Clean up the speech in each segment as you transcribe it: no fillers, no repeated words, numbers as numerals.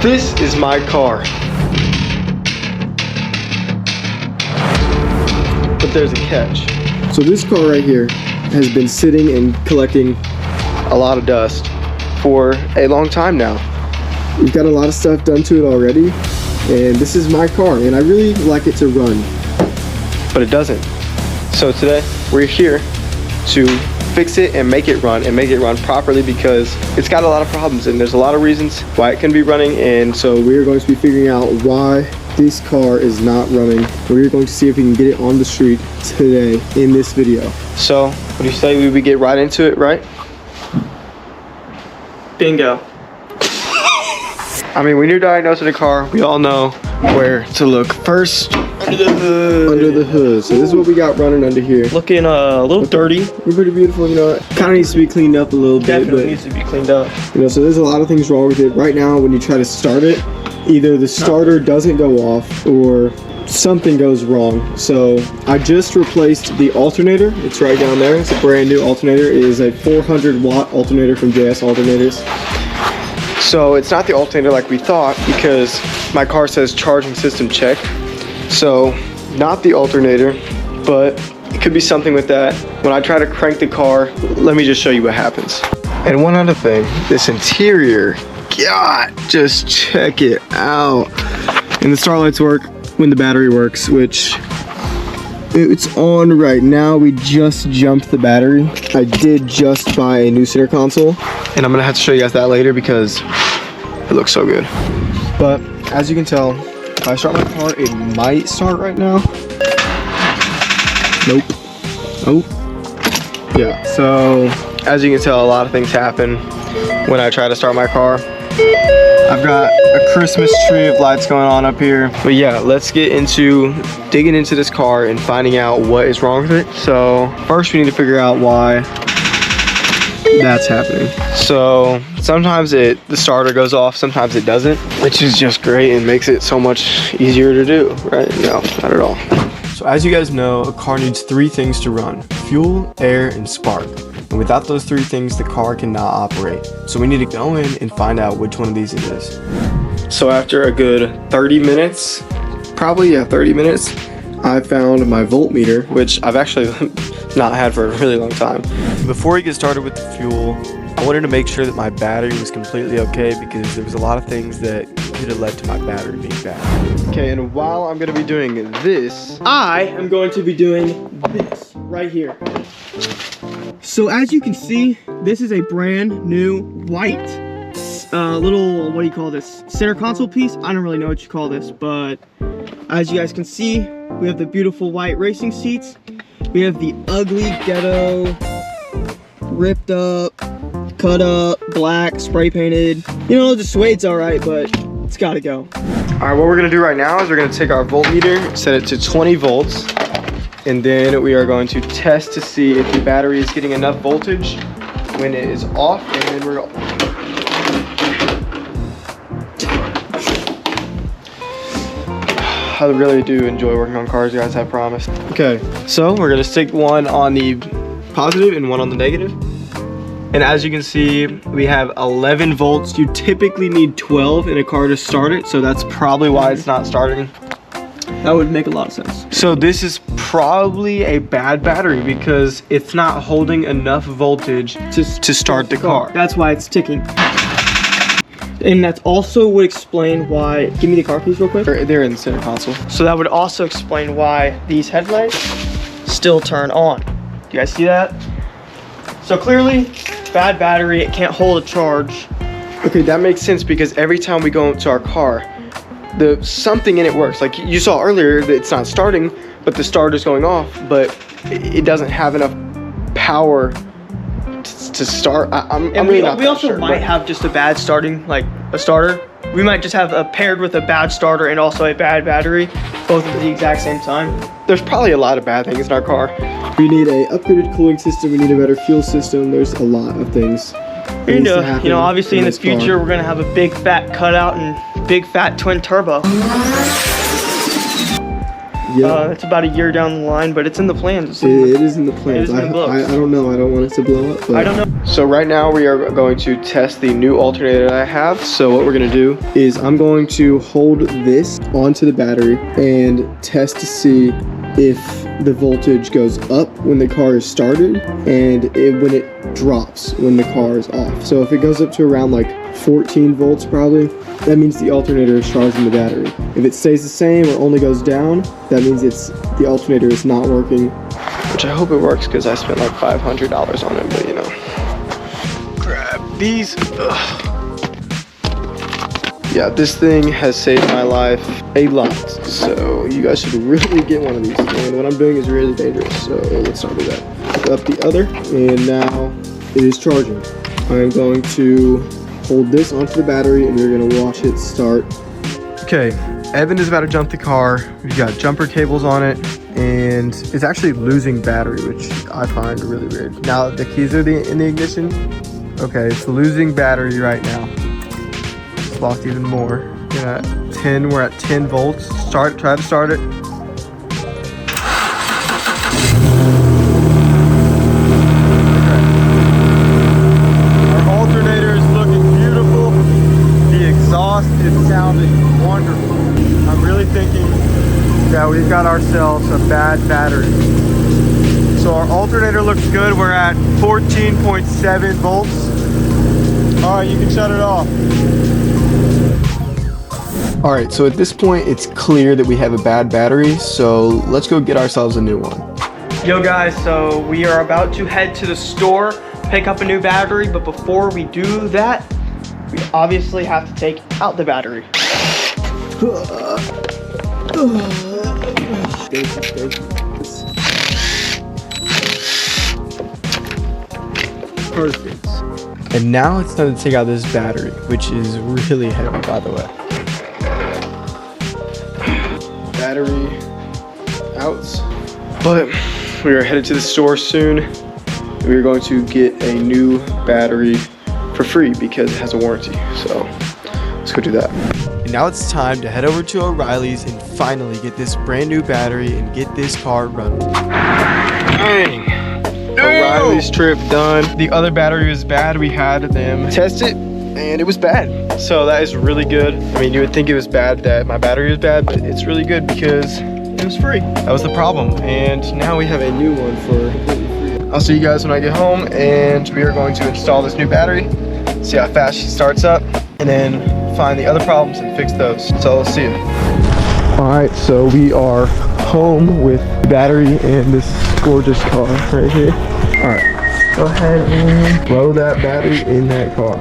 This is my car. But there's a catch. So this car right here has been sitting and collecting a lot of dust for a long time now. We've got a lot of stuff done to it already, and this is my car, and I really like it to run, but it doesn't. So today we're here to fix it and make it run properly, because it's got a lot of problems and there's a lot of reasons why it can be running. And so we're going to be figuring out why this car is not running. We're going to see if we can get it on the street today in this video. So what do you say we get right into it, right? Bingo. I mean, when you're diagnosing a car, we all know where to look first. Under the hood. Under the hood. So this is what we got running under here. Looking a little dirty. We're pretty beautiful, you know. Kind of needs to be cleaned up a little bit. Definitely needs to be cleaned up. You know, so there's a lot of things wrong with it. Right now, when you try to start it, either the starter doesn't go off or something goes wrong. So I just replaced the alternator. It's right down there. It's a brand new alternator. It is a 400 watt alternator from JS Alternators. So it's not the alternator like we thought, because my car says charging system check. So not the alternator, but it could be something with that. When I try to crank the car, let me just show you what happens. And one other thing, this interior, God, just check it out. And the starlights work when the battery works, which it's on right now. We just jumped the battery. I did just buy a new center console, and I'm gonna have to show you guys that later because it looks so good. But as you can tell, if I start my car, it might start right now. Nope. Oh. Yeah, so as you can tell, a lot of things happen when I try to start my car. I've got a Christmas tree of lights going on up here. But yeah, let's get into digging into this car and finding out what is wrong with it. So first we need to figure out why that's happening. So sometimes the starter goes off, sometimes it doesn't, which is just great and makes it so much easier to do, right? No, not at all. So as you guys know, a car needs 3 things to run: fuel, air, and spark. And without those 3 things, the car cannot operate. So we need to go in and find out which one of these it is. So after a good 30 minutes, probably, yeah, 30 minutes, I found my voltmeter, which I've actually not had for a really long time. Before we get started with the fuel, I wanted to make sure that my battery was completely okay, because there was a lot of things that could have led to my battery being bad. Okay, and while I'm going to be doing this, I am going to be doing this right here. So as you can see, this is a brand new white little, what do you call this, center console piece? I don't really know what you call this, but as you guys can see, we have the beautiful white racing seats. We have the ugly ghetto, ripped up, cut up, black, spray painted. You know, the suede's alright, but it's gotta go. Alright, what we're gonna do right now is we're gonna take our voltmeter, set it to 20 volts, and then we are going to test to see if the battery is getting enough voltage when it is off, and then we're I really do enjoy working on cars, guys, I promise. Okay, so we're gonna stick one on the positive and one on the negative. And as you can see, we have 11 volts. You typically need 12 in a car to start it, so that's probably why it's not starting. That would make a lot of sense. So this is probably a bad battery because it's not holding enough voltage to start the car. That's why it's ticking. And that also would explain why, give me the car keys real quick. They're in the center console. So that would also explain why these headlights still turn on. Do you guys see that? So clearly, bad battery, it can't hold a charge. Okay, that makes sense because every time we go into our car, something in it works. Like you saw earlier, that it's not starting, but the starter's going off, but it doesn't have enough power to start. I'm really not we also sure, might have just a bad starting, like a starter. We might just have a paired with a bad starter and also a bad battery, both at the exact same time. There's probably a lot of bad things in our car. We need a upgraded cooling system. We need a better fuel system. There's a lot of things. And you know, obviously in the future, we're gonna have a big fat cutout and big fat twin turbo. Yeah. It's about a year down the line, but it's in the plans. It is in the plans. I don't know. I don't want it to blow up. But. I don't know. So right now we are going to test the new alternator that I have. So what we're gonna do is I'm going to hold this onto the battery and test to see if the voltage goes up when the car is started and when it drops when the car is off. So if it goes up to around like 14 volts probably, that means the alternator is charging the battery. If it stays the same or only goes down, that means the alternator is not working. Which I hope it works because I spent like $500 on it, but you know. Grab these. Ugh. Yeah, this thing has saved my life a lot, so you guys should really get one of these. And what I'm doing is really dangerous, so let's not do that. Pick up the other, and now it is charging. I'm going to hold this onto the battery, and we're gonna watch it start. Okay, Evan is about to jump the car. We've got jumper cables on it, and it's actually losing battery, which I find really weird. Now the keys are in the ignition. Okay, it's losing battery right now. Lost even more. Yeah, 10. We're at 10 volts. Try to start it. Okay. Our alternator is looking beautiful. The exhaust is sounding wonderful. I'm really thinking that we've got ourselves a bad battery. So our alternator looks good. We're at 14.7 volts. All right, you can shut it off. All right, so at this point, it's clear that we have a bad battery, so let's go get ourselves a new one. Yo guys, so we are about to head to the store, pick up a new battery, but before we do that, we obviously have to take out the battery. Perfect. And now it's time to take out this battery, which is really heavy, by the way. Battery out, but we are headed to the store soon. We are going to get a new battery for free because it has a warranty, so let's go do that. And now it's time to head over to O'Reilly's and finally get this brand new battery and get this car running. Dang. O'Reilly's trip done. The other battery was bad. We had them test it and it was bad. So that is really good. I mean, you would think it was bad that my battery was bad, but it's really good because it was free. That was the problem. And now we have a new one for completely free. I'll see you guys when I get home, and we are going to install this new battery, see how fast she starts up, and then find the other problems and fix those. So let's see you. All right, so we are home with the battery and this gorgeous car right here. All right, go ahead and throw that battery in that car.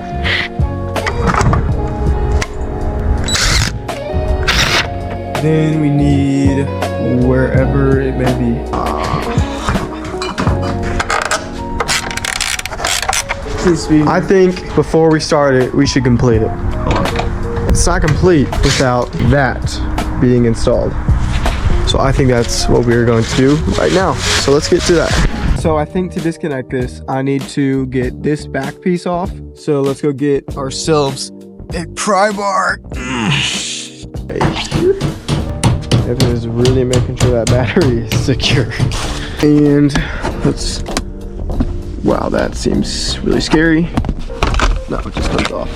Then we need wherever it may be. I think before we start it, we should complete it. It's not complete without that being installed. So I think that's what we're going to do right now. So let's get to that. So I think to disconnect this, I need to get this back piece off. So let's go get ourselves a pry bar. Evan is really making sure that battery is secure. And let's, wow, that seems really scary. No, it just comes off.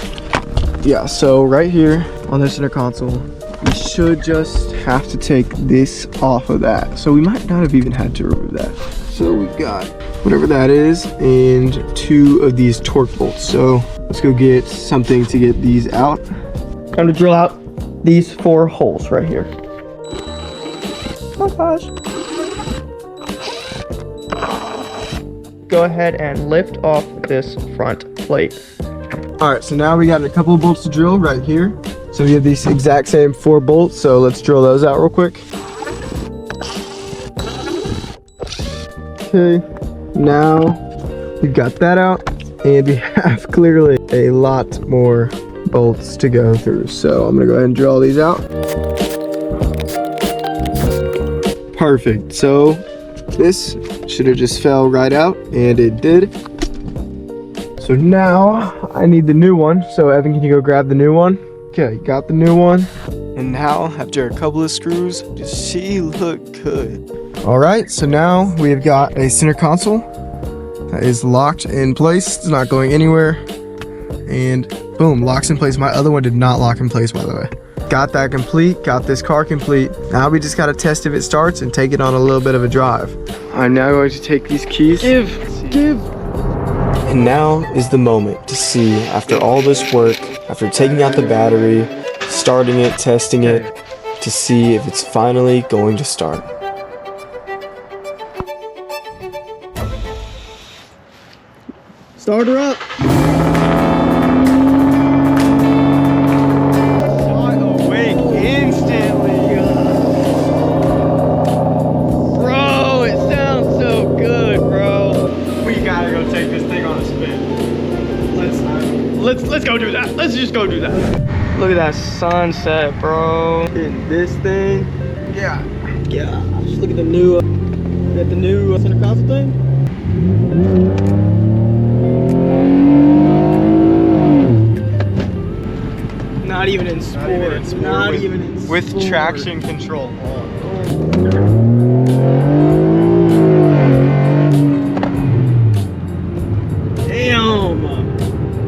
Yeah, so right here on the center console, we should just have to take this off of that. So we might not have even had to remove that. So we've got whatever that is and 2 of these torque bolts. So let's go get something to get these out. Time to drill out these 4 holes right here. Oh gosh. Go ahead and lift off this front plate. All right, so now we got a couple of bolts to drill right here. So we have these exact same 4 bolts, so let's drill those out real quick. Okay, now we've got that out, and we have clearly a lot more bolts to go through. So I'm gonna go ahead and drill all these out. Perfect, so this should have just fell right out, and it did. So now I need the new one. So Evan, can you go grab the new one? Okay, got the new one. And now, after a couple of screws, does she look good? All right, so now we've got a center console that is locked in place. It's not going anywhere. And boom, locks in place. My other one did not lock in place, by the way. Got that complete, got this car complete. Now we just gotta test if it starts and take it on a little bit of a drive. I'm now going to take these keys. Give. And now is the moment to see, after all this work, after taking out the battery, starting it, testing it, to see if it's finally going to start. Start her up. Let's go do that. Let's just go do that. Look at that sunset, bro. Hitting this thing. Yeah. Just look at the new, center console thing. Not even in sport. Not even in sport. With traction control.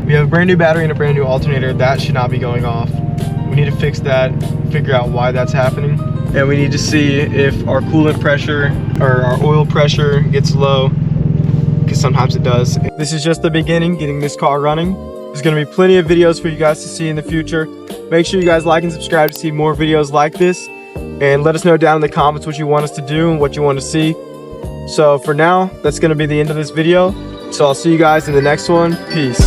We have a brand new battery and a brand new alternator. That should not be going off. We need to fix that, figure out why that's happening. And we need to see if our coolant pressure or our oil pressure gets low, because sometimes it does. This is just the beginning, getting this car running. There's gonna be plenty of videos for you guys to see in the future. Make sure you guys like and subscribe to see more videos like this. And let us know down in the comments what you want us to do and what you want to see. So for now, that's gonna be the end of this video. So I'll see you guys in the next one. Peace.